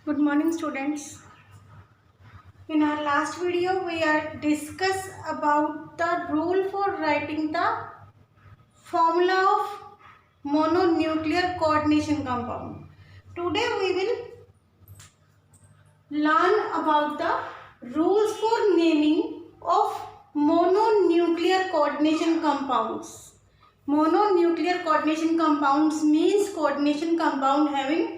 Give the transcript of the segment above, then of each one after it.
Good morning, students. In our last video, we are discuss about the rule for writing the formula of mononuclear coordination compound. Today, we will learn about the rules for naming of mononuclear coordination compounds. Mononuclear coordination compounds means coordination compound having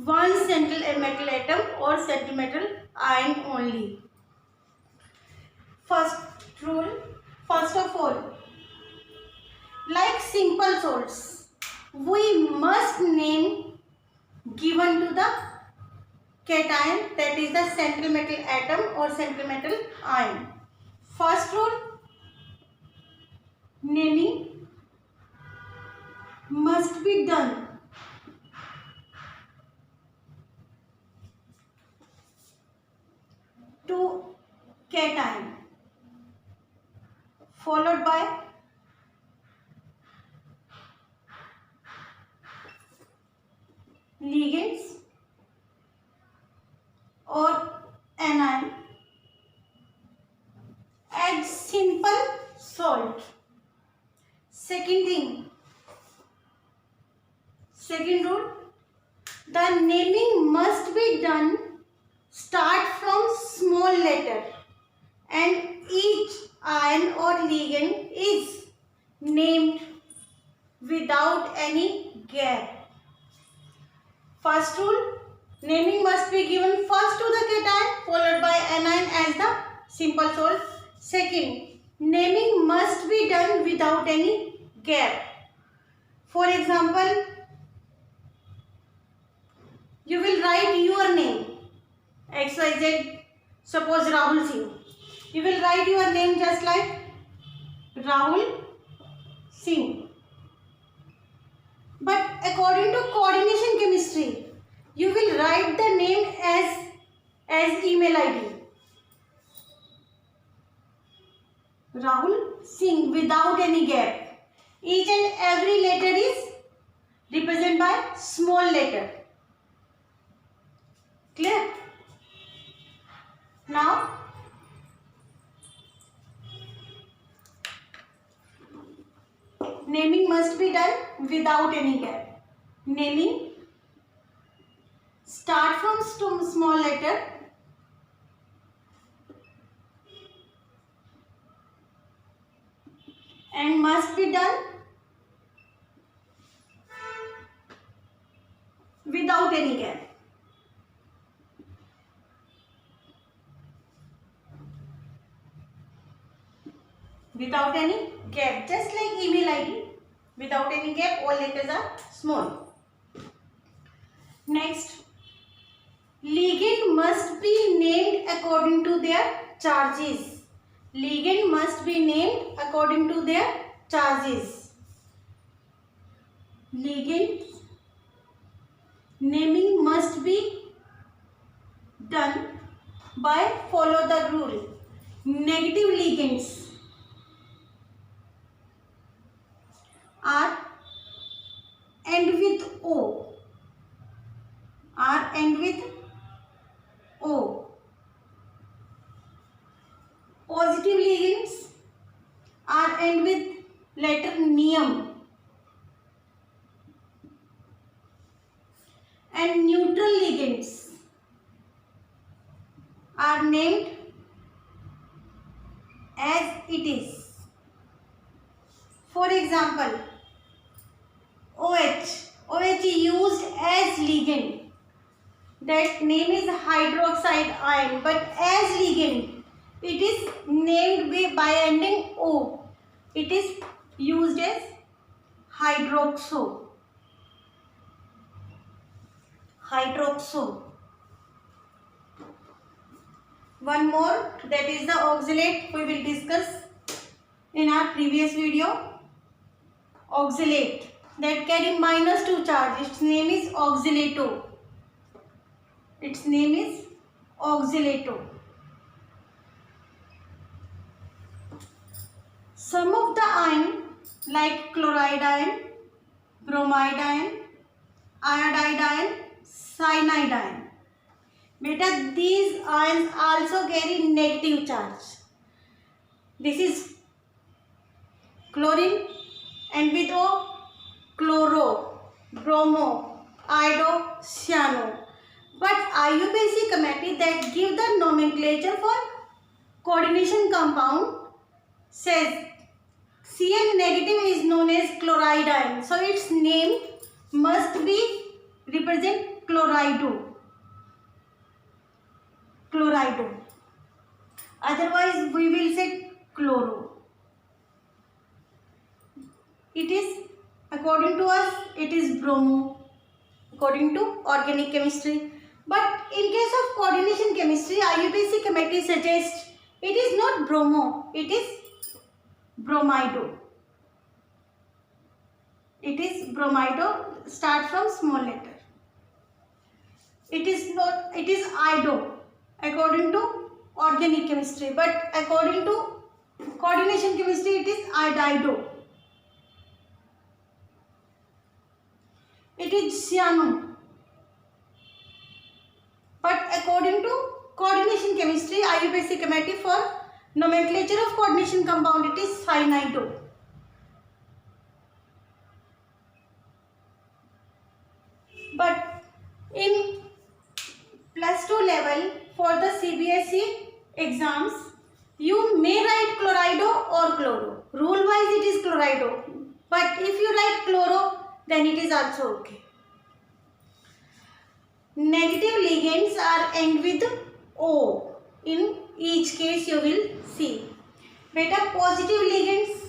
one central metal atom or central metal ion only. First rule, first of all, like simple salts, we must name given to the cation, that is the central metal atom or central metal ion. First rule, naming must be done to cation, followed by ligands or anion. Add simple salt. Second rule, the naming must be done start from small letter and each ion or ligand is named without any gap. First rule, naming must be given first to the cation followed by anion as the simple salt. Second, naming must be done without any gap. For example, you will write your name XYZ, suppose Rahul Singh. You will write your name just like Rahul Singh. But according to coordination chemistry, you will write the name as email ID. Rahul Singh without any gap. Each and every letter is represented by small letter. Clear? Now, naming must be done without any gap. Naming start from small letter and must be done without any gap. Without any gap, just like email ID. Without any gap, all letters are small. Next, ligand must be named according to their charges. Ligand must be named according to their charges. Ligand naming must be done by follow the rule. Negative ligands are end with O. Are end with O. Positive ligands are end with letter neum. And neutral ligands are named as it is. For example, OH used as ligand. That name is hydroxide ion, but as ligand it is named by ending O. It is used as hydroxo. One more, that is the oxalate, we will discuss in our previous video. Oxalate that carry -2 charge. Its name is oxalato. Its name is oxalato. Some of the ion like chloride ion, bromide ion, iodide ion, cyanide ion Beta, these ions also carry negative charge. This is chlorine, and with O, chloro, bromo, iodo, cyano. But IUPAC committee that give the nomenclature for coordination compound says Cl negative is known as chloride ion. So its name must be represent chlorido. Otherwise we will say chloro. It is, according to us, it is bromo, according to organic chemistry. But in case of coordination chemistry, IUPAC committee suggests it is not bromo, it is bromido. It is bromido, start from small letter. It is not, it is ido according to organic chemistry, but according to coordination chemistry it is iodido. It is cyano, but according to coordination chemistry, IUPAC committee for nomenclature of coordination compound, it is cyanido. But in +2 level for the CBSE exams, you may write chlorido or chloro. Rule wise it is chlorido, but if you write chloro, then it is also okay. Negative ligands are end with O. In each case you will see. Beta, positive ligands,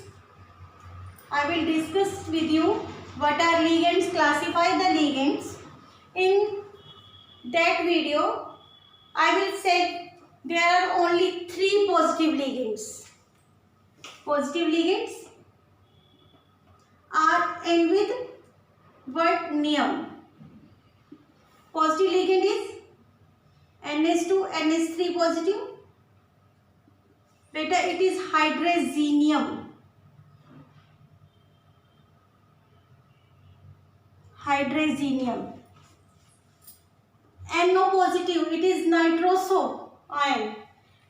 I will discuss with you what are ligands, classify the ligands. In that video, I will say there are only 3 positive ligands. Positive ligands are end with word nium. Positive ligand is NH2, NH3 positive. Beta, it is hydrazinium. Hydrazinium. NO positive, it is nitroso ion.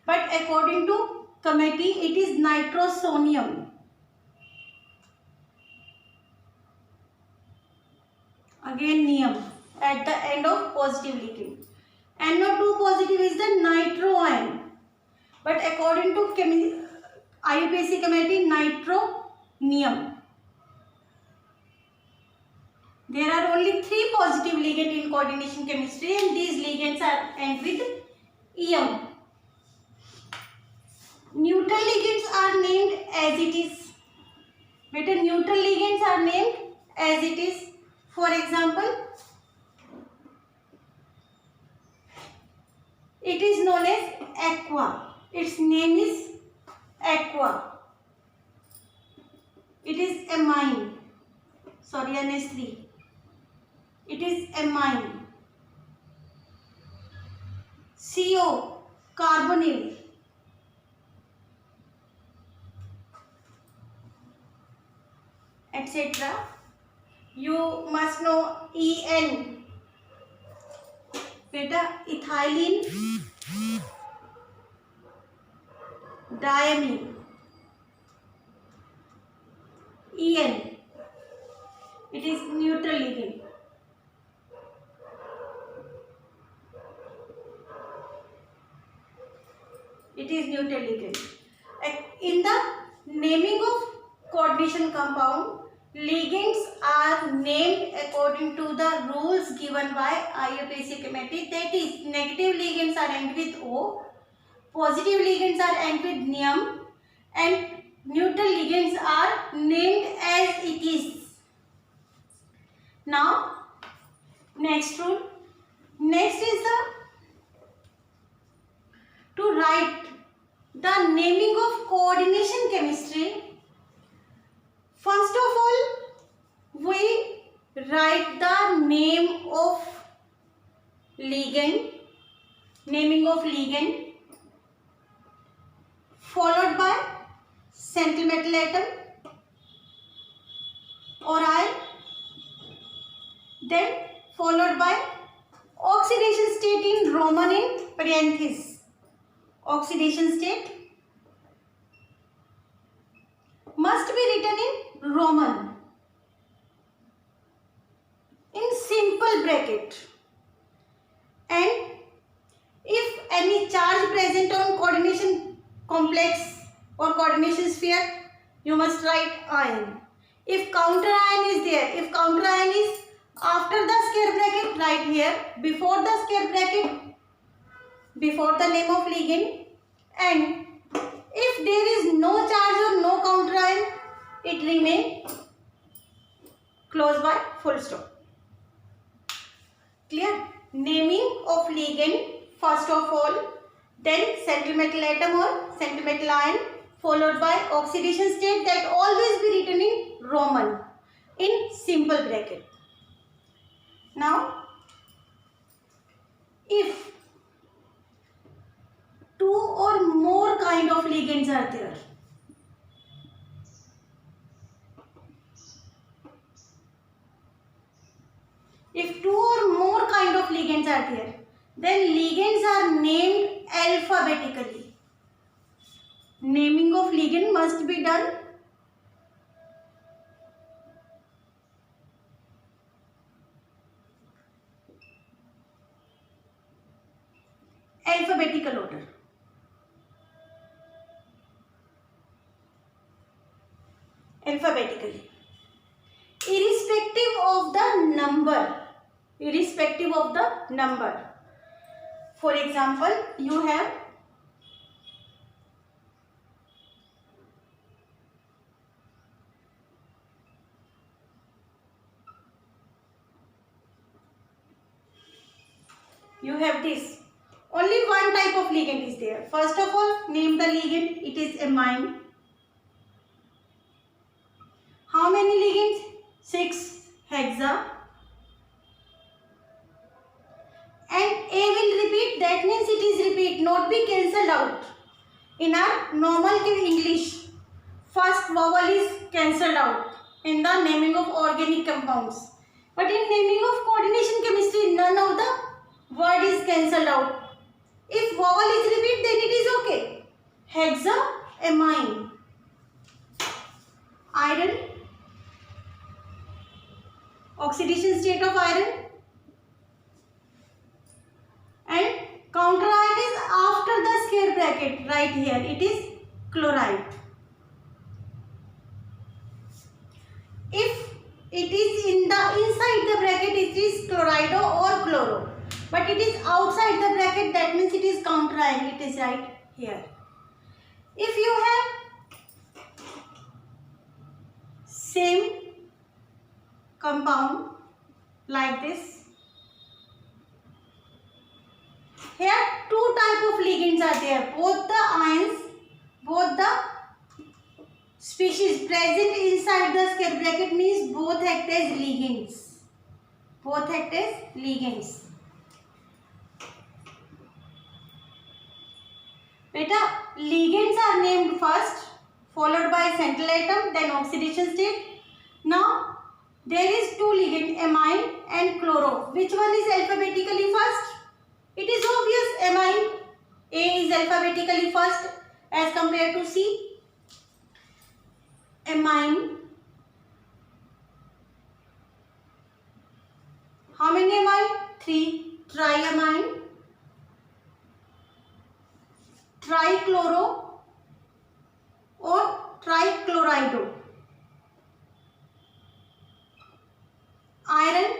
But according to committee, it is nitrosonium. Again nium at the end of positive ligand. NO2 positive is the nitro ion. But according to IUPAC committee, nitronium. There are only 3 positive ligands in coordination chemistry, and these ligands are end with ium. Neutral ligands are named as it is. Better, neutral ligands are named as it is. For example, it is known as aqua. Its name is aqua. It is amine. Sorry, NH3. It is amine. CO, carbonyl. Etc. You must know EN. Beta, ethylene, diamine. EN. It is neutral ligand. It is neutral ligand. In the naming of coordination compound, ligands are named according to the rules given by IUPAC committee. That is, negative ligands are end with O, positive ligands are end with nium, and neutral ligands are named as it is. Now, next rule. Next is to write the naming of coordination chemistry. First of all, we write the name of ligand, naming of ligand, followed by central metal atom or ion, then followed by oxidation state in Roman in parentheses. Oxidation state must be written in Roman in simple bracket. And if any charge present on coordination complex or coordination sphere, you must write ion. If counter ion is there, if counter ion is after the square bracket, write here before the square bracket, before the name of ligand. And if there is no charge or no counter ion, it remains close by full stop. Clear? Naming of ligand first of all, then central metal atom or central metal ion, followed by oxidation state that always be written in Roman in simple bracket. Now, if two or more kind of ligands are there, if two or more kind of ligands are there, then ligands are named alphabetically. Naming of ligand must be done alphabetical order. Alphabetically. Irrespective of the number. Irrespective of the number. For example, you have this. Only one type of ligand is there. First of all, name the ligand. It is amine. How many ligands? 6 hexa. And A will repeat. That means it is repeat, not be cancelled out. In our normal English, first vowel is cancelled out in the naming of organic compounds. But in naming of coordination chemistry, none of the word is cancelled out. If vowel is repeat, then it is okay. Hexaamine. Iron. Oxidation state of iron. And counter ion is after the square bracket. Right here. It is chloride. If it is in the inside the bracket, it is chlorido or chloro. But it is outside the bracket, that means it is counter ion. It is right here. If you have same compound like this, here two type of ligands are there. Both the ions, both the species present inside the square bracket means both act as ligands. Both act as ligands. Beta, ligands are named first, followed by central atom, then oxidation state. Now, there is two ligands, amine and chloro. Which one is alphabetically first? It is obvious, amine. A is alphabetically first as compared to C. Amine. How many amine? 3. Triamine. Trichloro or trichlorido. Iron.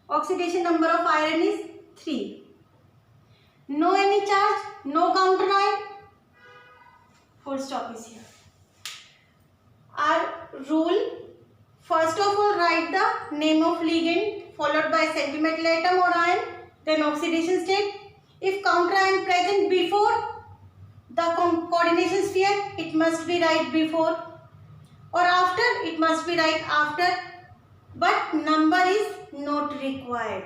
Oxidation number of iron is 3. No any charge, no counter ion. Full stop is here. Our rule, first of all write the name of ligand followed by central metal atom or ion, then oxidation state. If counter ion present before the coordination sphere, it must be right before, or after, it must be right after, but number is not required.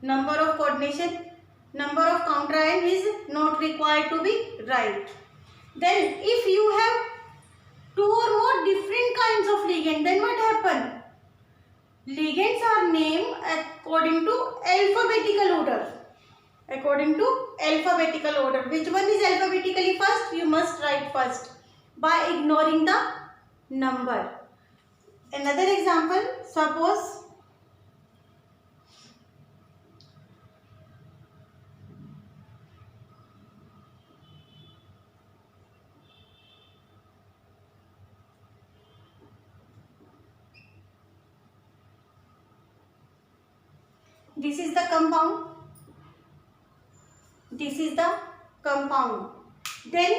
Number of coordination, number of counter ion is not required to be right. Then if you have two or more different kinds of ligand, then what happen? Ligands are named according to alphabetical order. According to alphabetical order. Which one is alphabetically first? You must write first by ignoring the number. Another example, suppose this is the compound. This is the compound. Then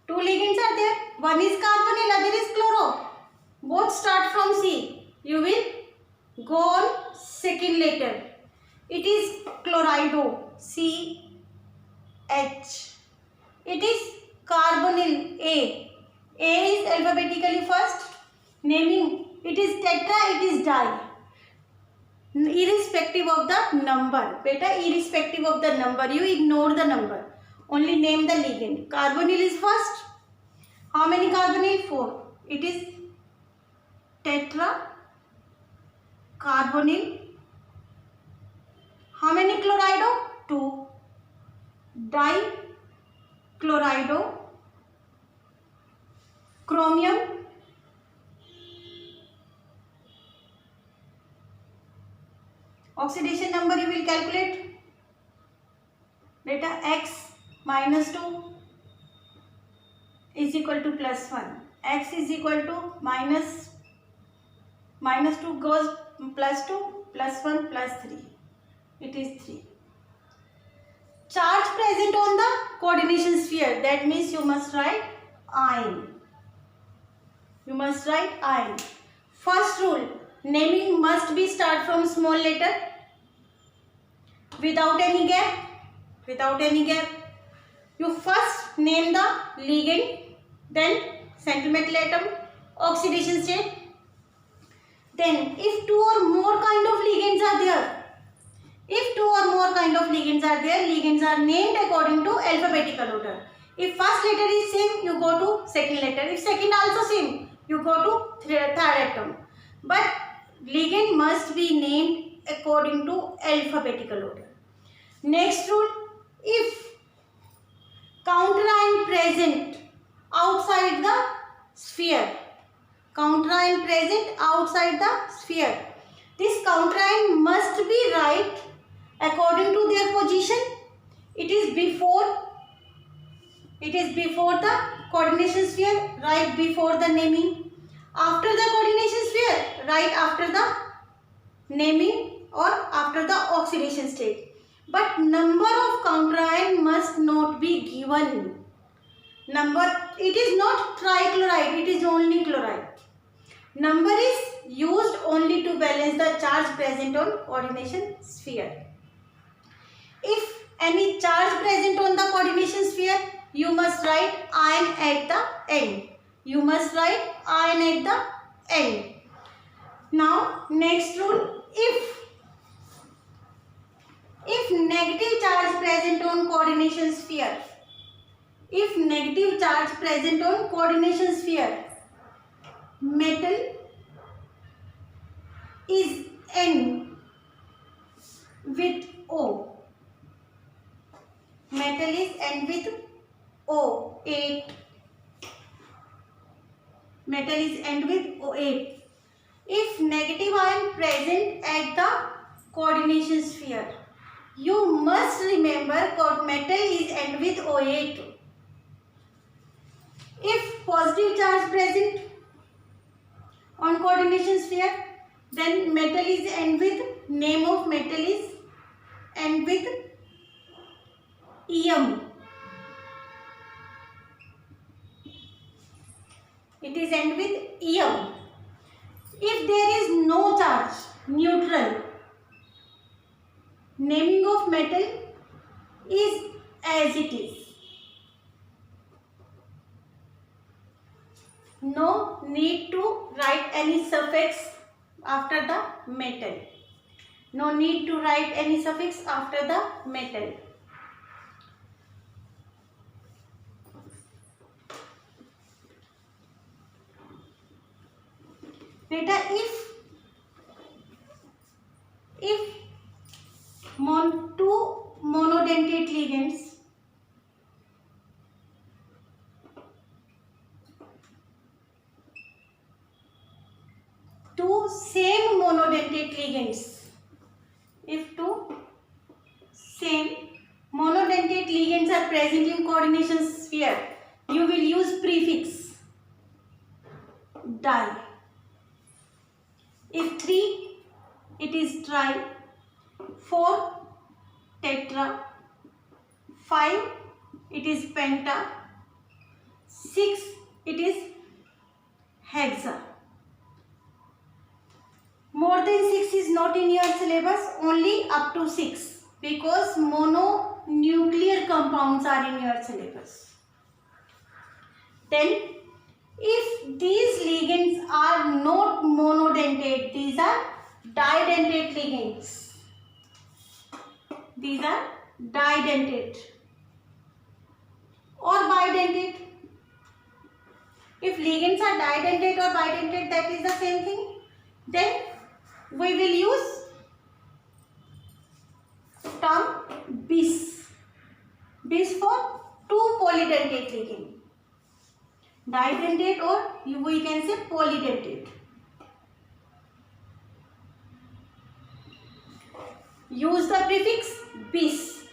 two ligands are there. One is carbonyl, other is chloro. Both start from C. You will go on second letter. It is chlorido, CH. It is carbonyl, A. A is alphabetically first. Naming, it is tetra, it is di. Irrespective of the number. Beta, irrespective of the number. You ignore the number. Only name the ligand. Carbonyl is first. How many carbonyl? 4. It is tetra carbonyl. How many chlorido? 2. Dichlorido. Chromium. Oxidation number you will calculate. Beta, X minus 2 is equal to plus 1. X is equal to minus 2 goes plus 2 plus 1 plus 3. It is 3. Charge present on the coordination sphere. That means you must write ion. You must write ion. First rule, naming must be start from small letter without any gap. Without any gap. You first name the ligand, then central metal atom, oxidation state. Then if two or more kind of ligands are there, ligands are named according to alphabetical order. If first letter is same, you go to second letter. If second also same, you go to third atom. But ligand must be named according to alphabetical order. Next rule, if counter ion present outside the sphere, this counter ion must be right according to their position. It is before the coordination sphere, right before the naming. After the coordination sphere, right after the naming or after the oxidation state. But number of counter ion must not be given. It is not trichloride, it is only chloride. Number is used only to balance the charge present on coordination sphere. If any charge present on the coordination sphere, you must write ion at the end. Now, next rule, if negative charge present on coordination sphere, metal is N with O. Metal is N with O, 8. Metal is N with O8. If negative ion present at the coordination sphere, you must remember metal is N with O8. If positive charge present on coordination sphere, then metal is N with, name of metal is N with EM. It is N with EM. If there is no charge, neutral, naming of metal is as it is. No need to write any suffix after the metal. beta if two monodentate ligands if two same monodentate ligands are present in coordination sphere, you will use prefix di. If 3, it is tri. 4, tetra. 5, it is penta. 6, it is hexa. More than 6 is not in your syllabus, only up to 6, because mononuclear compounds are in your syllabus. Then if these ligands are not monodentate, these are didentate ligands. These are didentate or bidentate. If ligands are didentate or bidentate, that is the same thing. Then we will use term bis. Bis for two polydentate ligand. Didentate or we can say polydentate. Use the prefix bis.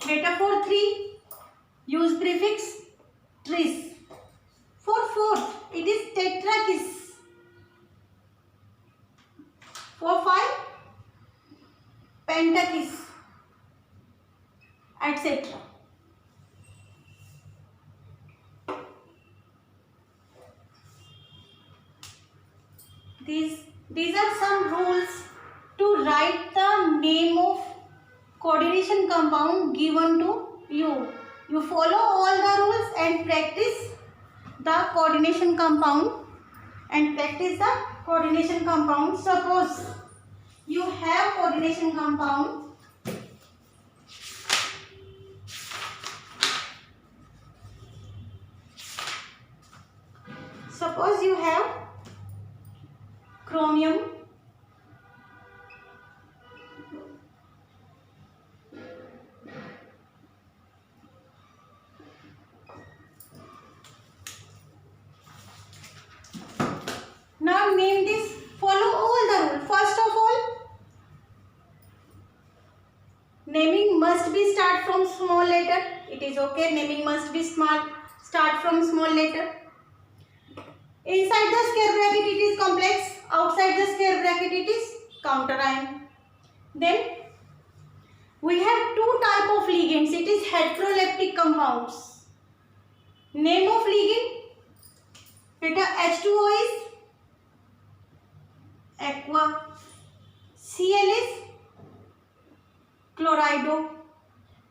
Beta for 3, use prefix tris. For 4, it is tetrakis. For 5, pentakis, etc. These are some rules to write the name of coordination compound given to you. You follow all the rules and practice the coordination compound Suppose you have coordination compound suppose you have chromium, now name this, follow all the rules. First of all, naming must be start from small letter. It is okay, naming must be start from small letter. Inside the square bracket it is complex, outside the square bracket it is counter ion. Then we have two type of ligands. It is heteroleptic compounds. Name of ligand, beta H2O is aqua, Cl is chlorido,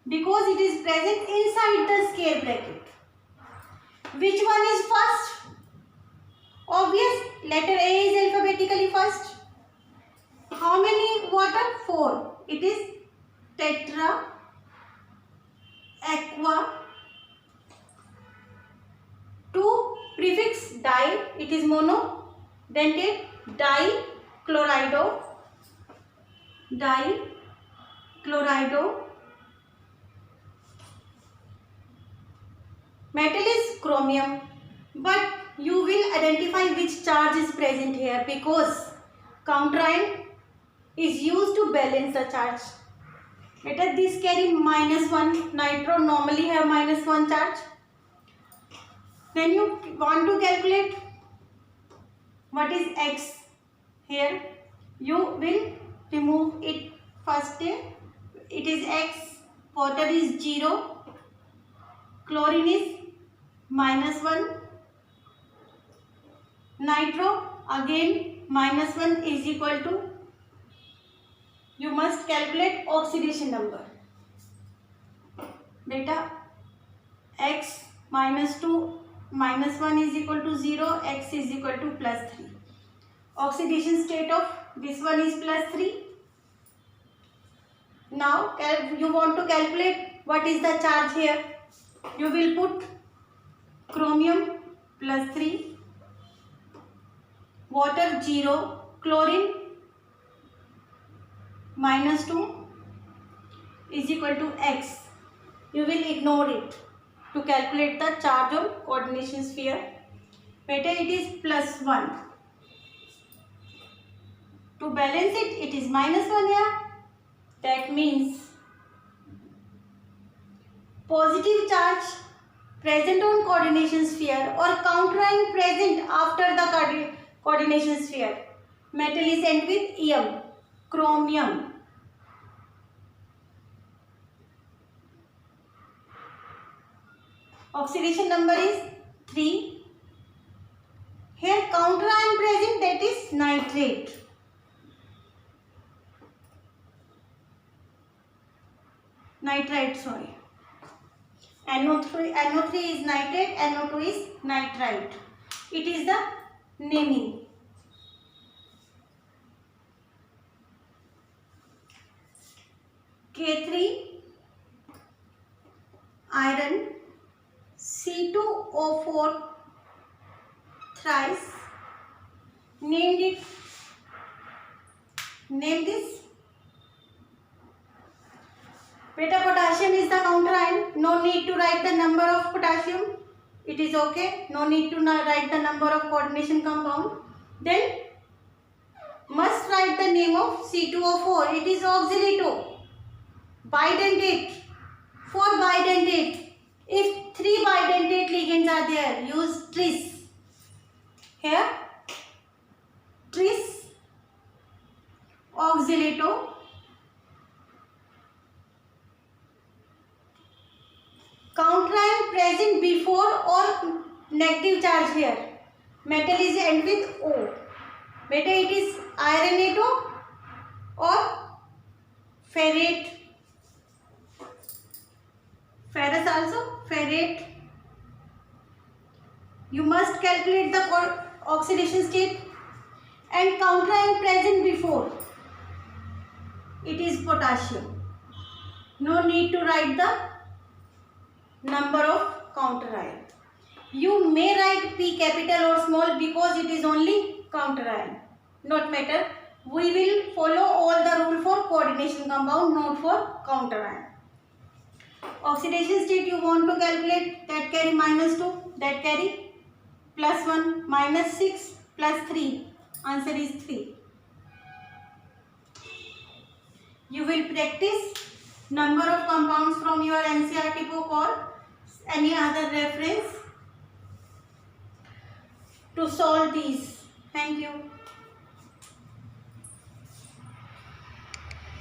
because it is present inside the square bracket. Which one is first? Obvious, letter A is alphabetically first. How many water? 4. It is tetra, aqua, 2 prefix di, it is monodentate, dichlorido. Metal is chromium, but you will identify which charge is present here, because counter ion is used to balance the charge. Better this carry -1, nitro normally have -1 charge. Then you want to calculate what is X here. You will remove it first. It is X, water is 0, chlorine is -1, nitro again -1 is equal to, you must calculate oxidation number. Beta X -2 -1 is equal to 0, X is equal to +3. Oxidation state of this one is +3. Now you want to calculate what is the charge here. You will put chromium +3, water 0, chlorine -2 is equal to x. You will ignore it to calculate the charge on coordination sphere. Beta, it is +1. To balance it, it is -1 here. That means positive charge present on coordination sphere or counterion present after the coordination sphere. Metal is end with Em, chromium. Oxidation number is 3. Here counterion present, that is nitrate. Nitrite, sorry. NO3 is nitrate, NO2 is nitrite. It is the naming. K3 iron, C2O4 thrice. Name this. Beta, potassium is the counterion. No need to write the number of potassium. It is okay. No need to write the number of coordination compound. Then must write the name of C2O4. It is oxalato. Bidentate. For bidentate, if 3 bidentate ligands are there, use tris. Here tris oxalato. Counterion present before or negative charge here. Metal is end with O. Beta, it is ironato or ferrate. Ferrous also, ferrate. You must calculate the oxidation state and counterion present before. It is potassium. No need to write the number of counterion. You may write P capital or small because it is only counterion, not matter. We will follow all the rule for coordination compound, not for counterion. Oxidation state you want to calculate, that carry -2, that carry +1, -6 +3. Answer is 3. You will practice number of compounds from your NCERT book or any other reference to solve these. Thank you.